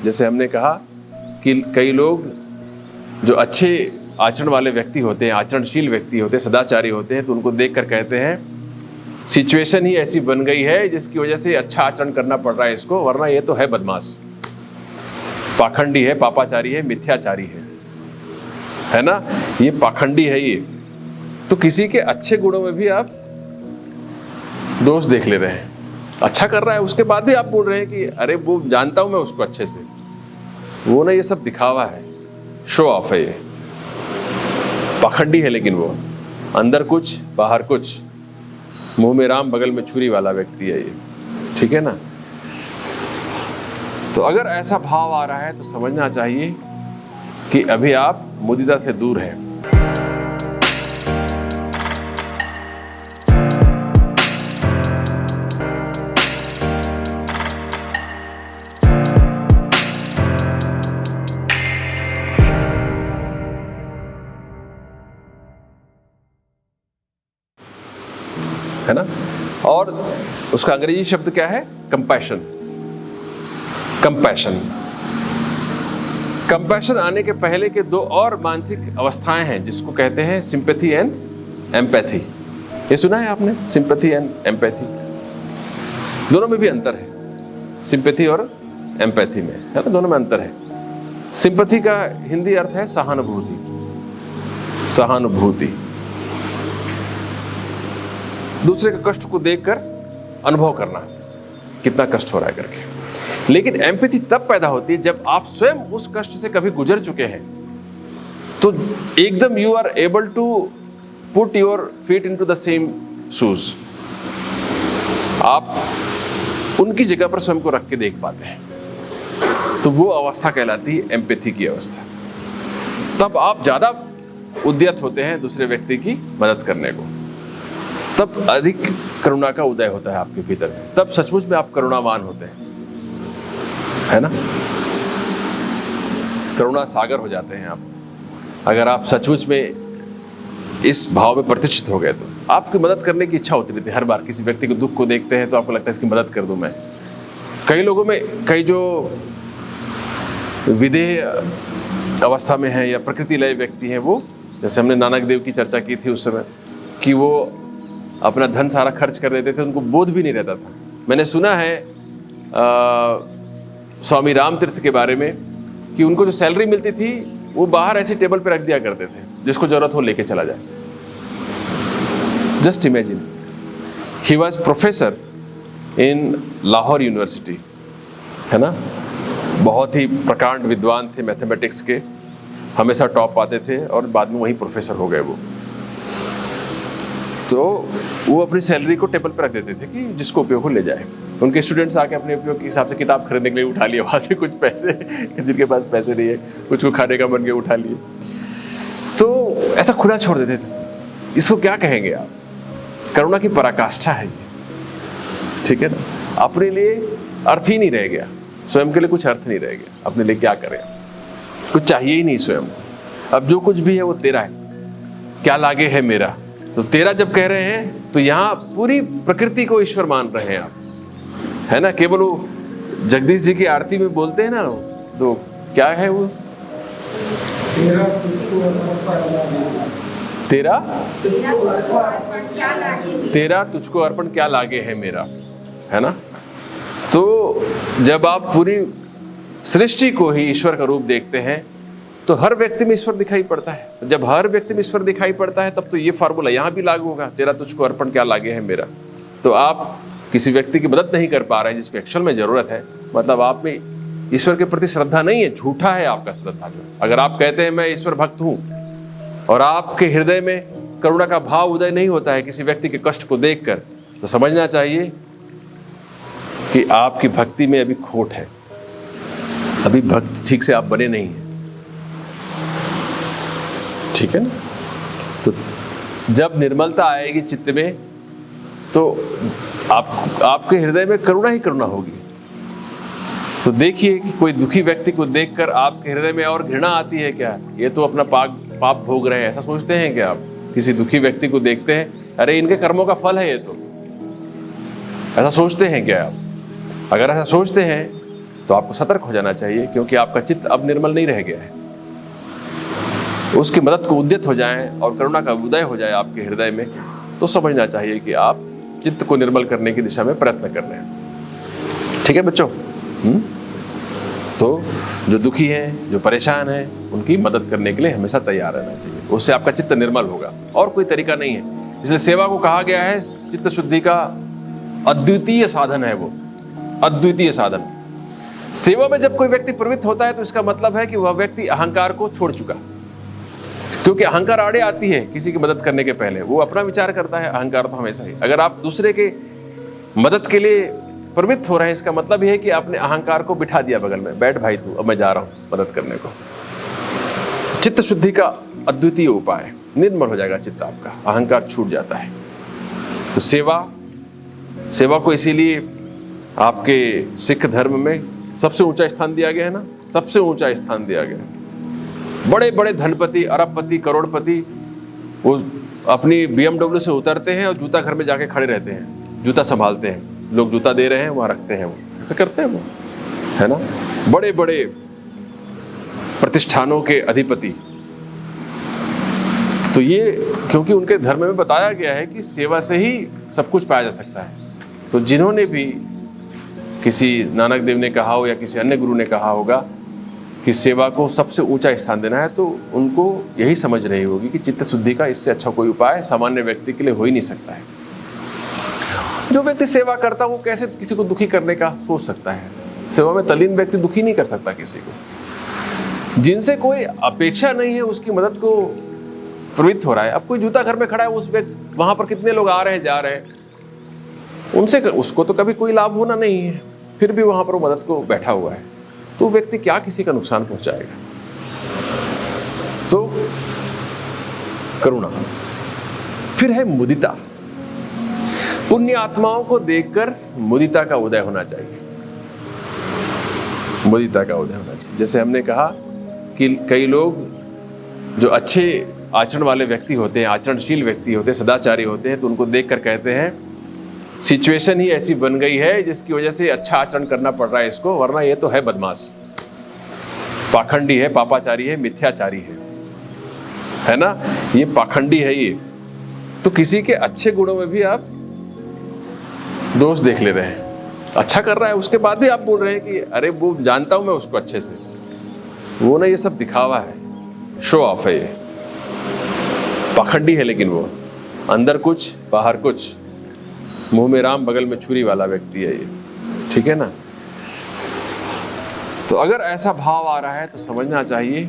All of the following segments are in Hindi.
जैसे हमने कहा कि कई लोग जो अच्छे आचरण वाले व्यक्ति होते हैं, आचरणशील व्यक्ति होते हैं, सदाचारी होते हैं, तो उनको देखकर कहते हैं सिचुएशन ही ऐसी बन गई है जिसकी वजह से अच्छा आचरण करना पड़ रहा है इसको, वरना ये तो है बदमाश, पाखंडी है, पापाचारी है, मिथ्याचारी है ना, ये पाखंडी है ये। तो किसी के अच्छे गुणों में भी आप दोष देख ले रहे हैं, अच्छा कर रहा है उसके बाद भी आप बोल रहे हैं कि अरे वो जानता हूं मैं उसको अच्छे से, वो ना ये सब दिखावा है, शो ऑफ है, ये पाखंडी है, लेकिन वो अंदर कुछ बाहर कुछ, मुंह में राम बगल में छुरी वाला व्यक्ति है ये, ठीक है ना। तो अगर ऐसा भाव आ रहा है तो समझना चाहिए कि अभी आप मुदिता से दूर हैं। है ना। और उसका अंग्रेजी शब्द क्या है? कंपैशन। कंपैशन कंपैशन आने के पहले के दो और मानसिक अवस्थाएं हैं जिसको कहते हैं सिंपैथी एंड एम्पैथी। ये सुना है आपने, सिंपैथी एंड एम्पैथी? दोनों में भी अंतर है, सिंपैथी और एम्पैथी में, है ना, दोनों में अंतर है। सिंपैथी का हिंदी अर्थ है सहानुभूति। सहानुभूति, दूसरे के कष्ट को देखकर अनुभव करना, कितना कष्ट हो रहा है करके। लेकिन एम्पैथी तब पैदा होती है जब आप स्वयं उस कष्ट से कभी गुजर चुके हैं, तो एकदम you are able to put your feet into the same shoes. आप उनकी जगह पर स्वयं को रख के देख पाते हैं, तो वो अवस्था कहलाती है एम्पैथी की अवस्था। तब आप ज्यादा उद्यत होते हैं दूसरे व्यक्ति की मदद करने को, तब अधिक करुणा का उदय होता है आपके भीतर में, तब सचमुच में आप करुणावान होते हैं, है ना। करुणा सागर हो जाते हैं आप, अगर आप सचमुच में इस भाव में प्रतिष्ठित हो गए तो आपकी मदद करने की इच्छा होती रहती है। हर बार किसी व्यक्ति के दुख को देखते हैं तो आपको लगता है इसकी मदद कर दूं मैं। कई लोगों में, कई जो विदेह अवस्था में है या प्रकृति लय व्यक्ति हैं, वो जैसे हमने नानक देव की चर्चा की थी उस समय, कि वो अपना धन सारा खर्च कर देते थे, उनको बोध भी नहीं रहता था। मैंने सुना है स्वामी राम तीर्थ के बारे में कि उनको जो सैलरी मिलती थी वो बाहर ऐसी टेबल पे रख दिया करते थे, जिसको जरूरत हो लेके चला जाए। Just imagine, he was professor in Lahore university, है ना, बहुत ही प्रकांड विद्वान थे मैथमेटिक्स के, हमेशा टॉप पाते थे और बाद में वहीं प्रोफेसर हो गए वो। तो वो अपनी सैलरी को टेबल पर रख देते थे कि जिसको उपयोग हो ले जाए। उनके स्टूडेंट्स आके अपने उपयोग के हिसाब से किताब खरीदने के लिए उठा लिए वहाँ से कुछ पैसे, जिनके पास पैसे नहीं है, कुछ को खाने का मन के उठा लिए, तो ऐसा खुला छोड़ देते थे। इसको क्या कहेंगे आप? करुणा की पराकाष्ठा है ये, ठीक है ना। अपने लिए अर्थ ही नहीं रह गया, स्वयं के लिए कुछ अर्थ नहीं रह गया, अपने लिए क्या करें, कुछ चाहिए ही नहीं स्वयं। अब जो कुछ भी है वो तेरा है, क्या लागे है मेरा। तो तेरा जब कह रहे हैं तो यहाँ पूरी प्रकृति को ईश्वर मान रहे हैं आप, है ना। केवल वो जगदीश जी की आरती में बोलते हैं ना, तो क्या है वो, तेरा तुझको अर्पण क्या लागे है मेरा, है ना। तो जब आप पूरी सृष्टि को ही ईश्वर का रूप देखते हैं तो हर व्यक्ति में ईश्वर दिखाई पड़ता है। जब हर व्यक्ति में ईश्वर दिखाई पड़ता है तब तो ये फार्मूला यहाँ भी लागू होगा, तेरा तुझको अर्पण क्या लागे है मेरा। तो आप किसी व्यक्ति की मदद नहीं कर पा रहे हैं जिसको एक्चुअल में जरूरत है, मतलब आप में ईश्वर के प्रति श्रद्धा नहीं है, झूठा है आपका श्रद्धा। अगर आप कहते हैं मैं ईश्वर भक्त हूँ और आपके हृदय में करुणा का भाव उदय नहीं होता है किसी व्यक्ति के कष्ट को देखकर, तो समझना चाहिए कि आपकी भक्ति में अभी खोट है, अभी भक्त ठीक से आप बने नहीं हैं, ठीक है ना। तो जब निर्मलता आएगी चित्त में तो आपके हृदय में करुणा ही करुणा होगी। तो देखिए कि कोई दुखी व्यक्ति को देखकर आपके हृदय में और घृणा आती है क्या? ये तो अपना पाप भोग रहे हैं, ऐसा सोचते हैं क्या आप? किसी दुखी व्यक्ति को देखते हैं, अरे इनके कर्मों का फल है ये तो, ऐसा सोचते हैं क्या आप? अगर ऐसा सोचते हैं तो आपको सतर्क हो जाना चाहिए, क्योंकि आपका चित्त अब निर्मल नहीं रह गया है। उसकी मदद को उद्यत हो जाए और करुणा का उदय हो जाए आपके हृदय में, तो समझना चाहिए कि आप चित्त को निर्मल करने की दिशा में प्रयत्न कर रहे हैं। ठीक है बच्चों? तो जो दुखी हैं, जो परेशान हैं, उनकी मदद करने के लिए हमेशा तैयार रहना चाहिए। उससे आपका चित्त निर्मल होगा, और कोई तरीका नहीं है। इसलिए सेवा को कहा गया है चित्त शुद्धि का अद्वितीय साधन है, वो अद्वितीय साधन। सेवा में जब कोई व्यक्ति प्रवृत्त होता है तो इसका मतलब है कि वह व्यक्ति अहंकार को छोड़ चुका, क्योंकि अहंकार आड़े आती है किसी की मदद करने के पहले। वो अपना विचार करता है, अहंकार तो हमेशा ही। अगर आप दूसरे के मदद के लिए प्रवृत्त हो रहे हैं, इसका मतलब यह है कि आपने अहंकार को बिठा दिया बगल में, बैठ भाई तू, अब मैं जा रहा हूं मदद करने को। चित्त शुद्धि का अद्वितीय उपाय, निर्मल हो जाएगा चित्त आपका, अहंकार छूट जाता है। तो सेवा को इसीलिए आपके सिख धर्म में सबसे ऊंचा स्थान दिया गया है ना, सबसे ऊंचा स्थान दिया गया है। बड़े बड़े धनपति, अरबपति, करोड़पति वो अपनी BMW से उतरते हैं और जूता घर में जाके खड़े रहते हैं, जूता संभालते हैं। लोग जूता दे रहे हैं, वहां रखते हैं, वो ऐसे करते हैं वो, है ना। बड़े बड़े प्रतिष्ठानों के अधिपति, तो ये क्योंकि उनके धर्म में बताया गया है कि सेवा से ही सब कुछ पाया जा सकता है। तो जिन्होंने भी, किसी नानक देव ने कहा हो या किसी अन्य गुरु ने कहा होगा कि सेवा को सबसे ऊंचा स्थान देना है, तो उनको यही समझ रही होगी कि चित्त शुद्धि का इससे अच्छा कोई उपाय सामान्य व्यक्ति के लिए हो ही नहीं सकता है। जो व्यक्ति सेवा करता है वो कैसे किसी को दुखी करने का सोच सकता है? सेवा में तल्लीन व्यक्ति दुखी नहीं कर सकता किसी को। जिनसे कोई अपेक्षा नहीं है उसकी मदद को प्रवृत्त हो रहा है। अब कोई जूता घर में खड़ा है, उस व्यक्ति, वहां पर कितने लोग आ रहे हैं, जा रहे हैं, उनसे उसको तो कभी कोई लाभ होना नहीं है, फिर भी वहां पर वो मदद को बैठा हुआ है, तो व्यक्ति क्या किसी का नुकसान पहुंचाएगा? तो करुणा। फिर है मुदिता। पुण्य आत्माओं को देखकर मुदिता का उदय होना चाहिए, मुदिता का उदय होना चाहिए। जैसे हमने कहा कि कई लोग जो अच्छे आचरण वाले व्यक्ति होते हैं, आचरणशील व्यक्ति होते हैं, सदाचारी होते हैं, तो उनको देखकर कहते हैं सिचुएशन ही ऐसी बन गई है जिसकी वजह से अच्छा आचरण करना पड़ रहा है इसको, वरना ये तो है बदमाश, पाखंडी है, पापाचारी है, मिथ्याचारी है ना, ये पाखंडी है ये। तो किसी के अच्छे गुणों में भी आप दोष देख ले रहे हैं। अच्छा कर रहा है उसके बाद भी आप बोल रहे हैं कि अरे वो जानता हूं मैं उसको अच्छे से, वो ना ये सब दिखावा है, शो ऑफ है, ये पाखंडी है, लेकिन वो अंदर कुछ बाहर कुछ, मुंह में राम बगल में छुरी वाला व्यक्ति है ये। ठीक है ना। तो अगर ऐसा भाव आ रहा है तो समझना चाहिए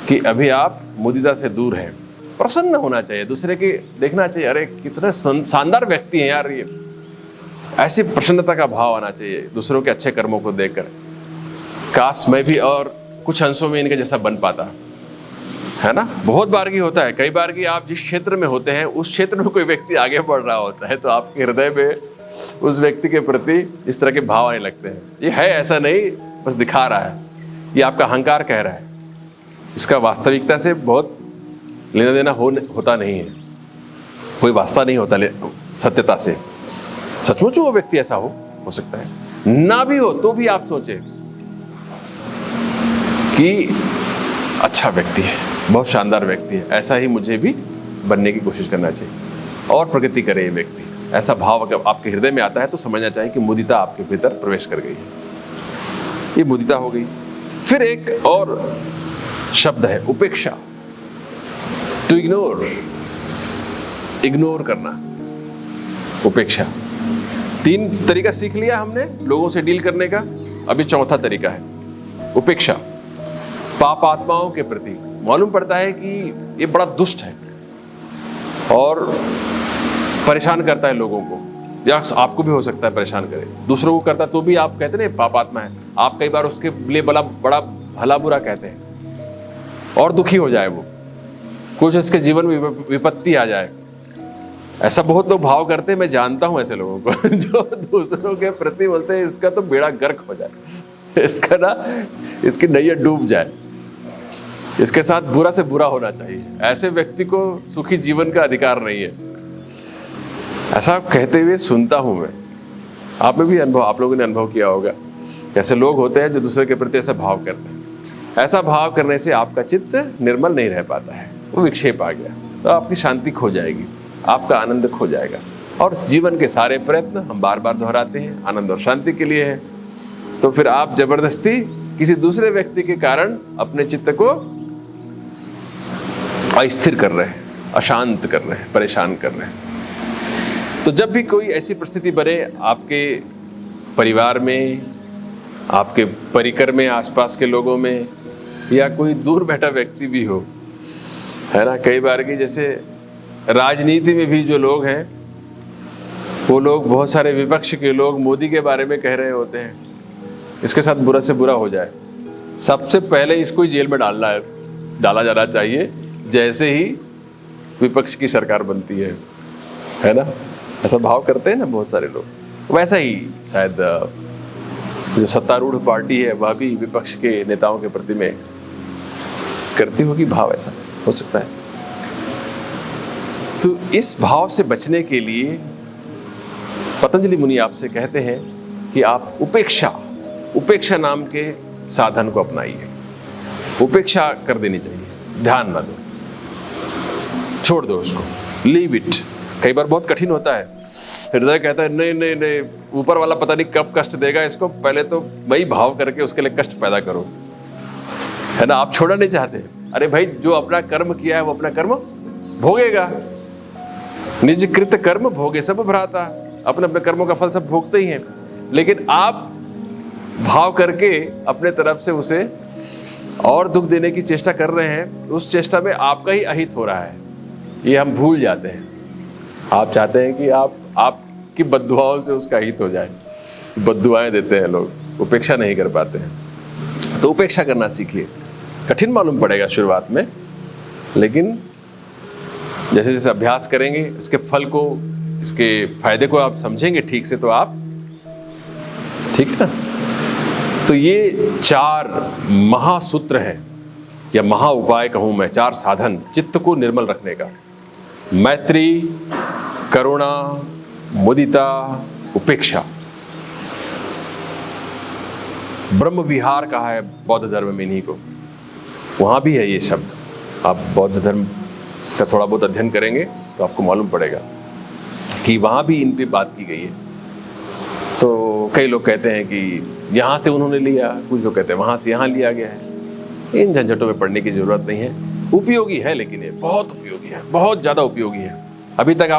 कि अभी आप मुदिता से दूर हैं। प्रसन्न होना चाहिए, दूसरे के देखना चाहिए, अरे कितना शानदार व्यक्ति है यार ये, ऐसी प्रसन्नता का भाव आना चाहिए दूसरों के अच्छे कर्मों को देखकर। काश मैं भी और कुछ अंशों में इनके जैसा बन पाता, है ना। बहुत बार की होता है, कई बार की आप जिस क्षेत्र में होते हैं उस क्षेत्र में कोई व्यक्ति आगे बढ़ रहा होता है तो आपके हृदय में उस व्यक्ति के प्रति इस तरह के भाव आने लगते हैं। ये है ऐसा नहीं, बस दिखा रहा है, ये आपका अहंकार कह रहा है, इसका वास्तविकता से बहुत लेना देना होता नहीं है, कोई वास्ता नहीं होता सत्यता से। सचमुच वो व्यक्ति ऐसा हो सकता है, ना भी हो तो भी आप सोचे कि अच्छा व्यक्ति है, बहुत शानदार व्यक्ति है, ऐसा ही मुझे भी बनने की कोशिश करना चाहिए और प्रगति करे ये व्यक्ति। ऐसा भाव अगर आपके हृदय में आता है तो समझना चाहिए कि मुदिता आपके भीतर प्रवेश कर गई है, ये मुदिता हो गई। फिर एक और शब्द है उपेक्षा, टू इग्नोर, इग्नोर करना, उपेक्षा। 3 तरीका सीख लिया हमने लोगों से डील करने का, अभी चौथा तरीका है उपेक्षा। पाप आत्माओं के प्रति मालूम पड़ता है कि ये बड़ा दुष्ट है और परेशान करता है लोगों को, या आपको भी हो सकता है परेशान करे, दूसरों को करता तो भी आप कहते हैं पाप आत्मा है, आप कई बार उसके लिए बड़ा भला बुरा कहते हैं और दुखी हो जाए वो, कुछ इसके जीवन में विपत्ति आ जाए। ऐसा बहुत लोग भाव करते हैं, मैं जानता हूं ऐसे लोगों को जो दूसरों के प्रति बोलते हैं इसका तो बेड़ा गर्क हो जाए, इसका ना, इसकी नैया डूब जाए, इसके साथ बुरा से बुरा होना चाहिए। ऐसे व्यक्ति को सुखी जीवन का अधिकार नहीं है, ऐसा कहते हुए सुनता हूं मैं। आप में भी अनुभव, आप लोगों ने अनुभव किया होगा ऐसे लोग होते हैं जो दूसरे के प्रति ऐसा भाव करते हैं। ऐसा भाव करने से आपका चित्त निर्मल नहीं रह पाता है, वो विक्षेप आ गया तो आपकी शांति खो जाएगी, आपका आनंद खो जाएगा। और जीवन के सारे प्रयत्न हम बार बार दोहराते हैं, आनंद और शांति के लिए है। तो फिर आप जबरदस्ती किसी दूसरे व्यक्ति के कारण अपने चित्त को अस्थिर कर रहे हैं, अशांत कर रहे हैं, परेशान कर रहे हैं। तो जब भी कोई ऐसी परिस्थिति बने आपके परिवार में, आपके परिकर में, आसपास के लोगों में, या कोई दूर बैठा व्यक्ति भी हो, है ना, कई बार की जैसे राजनीति में भी जो लोग हैं, वो लोग बहुत सारे विपक्ष के लोग मोदी के बारे में कह रहे होते हैं इसके साथ बुरा से बुरा हो जाए, सबसे पहले इसको जेल में डाला जाना चाहिए जैसे ही विपक्ष की सरकार बनती है ना। ऐसा भाव करते हैं ना बहुत सारे लोग। वैसा ही शायद जो सत्तारूढ़ पार्टी है वह भी विपक्ष के नेताओं के प्रति में करती होगी भाव, ऐसा हो सकता है। तो इस भाव से बचने के लिए पतंजलि मुनि आपसे कहते हैं कि आप उपेक्षा नाम के साधन को अपनाइए। उपेक्षा कर देनी चाहिए, ध्यान ना दो, छोड़ दो उसको, लीव इट। कई बार बहुत कठिन होता है, हृदय कहता है नहीं नहीं नहीं, ऊपर वाला पता नहीं कब कष्ट देगा इसको, पहले तो वही भाव करके उसके लिए कष्ट पैदा करो, है ना। आप छोड़ना नहीं चाहते, अरे भाई जो अपना कर्म किया है वो अपना कर्म भोगेगा, निज कृत कर्म भोगे सब भ्राता, अपने अपने कर्मों का फल सब भोगते ही हैं। लेकिन आप भाव करके अपने तरफ से उसे और दुख देने की चेष्टा कर रहे हैं, उस चेष्टा में आपका ही अहित हो रहा है, ये हम भूल जाते हैं। आप चाहते हैं कि आपकी बद्दुआओं से उसका हित हो जाए, बद्दुआएं देते हैं लोग, उपेक्षा नहीं कर पाते हैं। तो उपेक्षा करना सीखिए। कठिन मालूम पड़ेगा शुरुआत में, लेकिन जैसे जैसे अभ्यास करेंगे इसके फल को, इसके फायदे को आप समझेंगे ठीक से, तो आप, ठीक है ना। तो ये 4 महासूत्र हैं या महा उपाय कहूँ मैं, 4 साधन चित्त को निर्मल रखने का। मैत्री, करुणा, मुदिता, उपेक्षा। ब्रह्म विहार कहा है बौद्ध धर्म में इन्हीं को, वहाँ भी है ये शब्द। आप बौद्ध धर्म का थोड़ा बहुत अध्ययन करेंगे तो आपको मालूम पड़ेगा कि वहाँ भी इन पे बात की गई है। तो कई लोग कहते हैं कि यहाँ से उन्होंने लिया, कुछ लोग कहते हैं वहाँ से यहाँ लिया गया है। इन झंझटों में पढ़ने की ज़रूरत नहीं है, उपयोगी है, लेकिन ये बहुत उपयोगी है, बहुत ज़्यादा उपयोगी है। अभी तक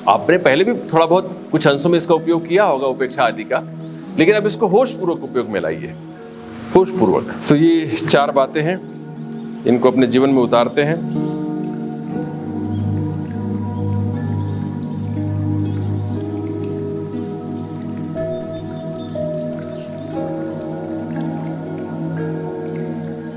आपने पहले भी थोड़ा बहुत कुछ अंशों में इसका उपयोग किया होगा, उपेक्षा आदि का, लेकिन अब इसको होशपूर्वक उपयोग में लाइए, होशपूर्वक। तो ये 4 बातें हैं, इनको अपने जीवन में उतारते हैं।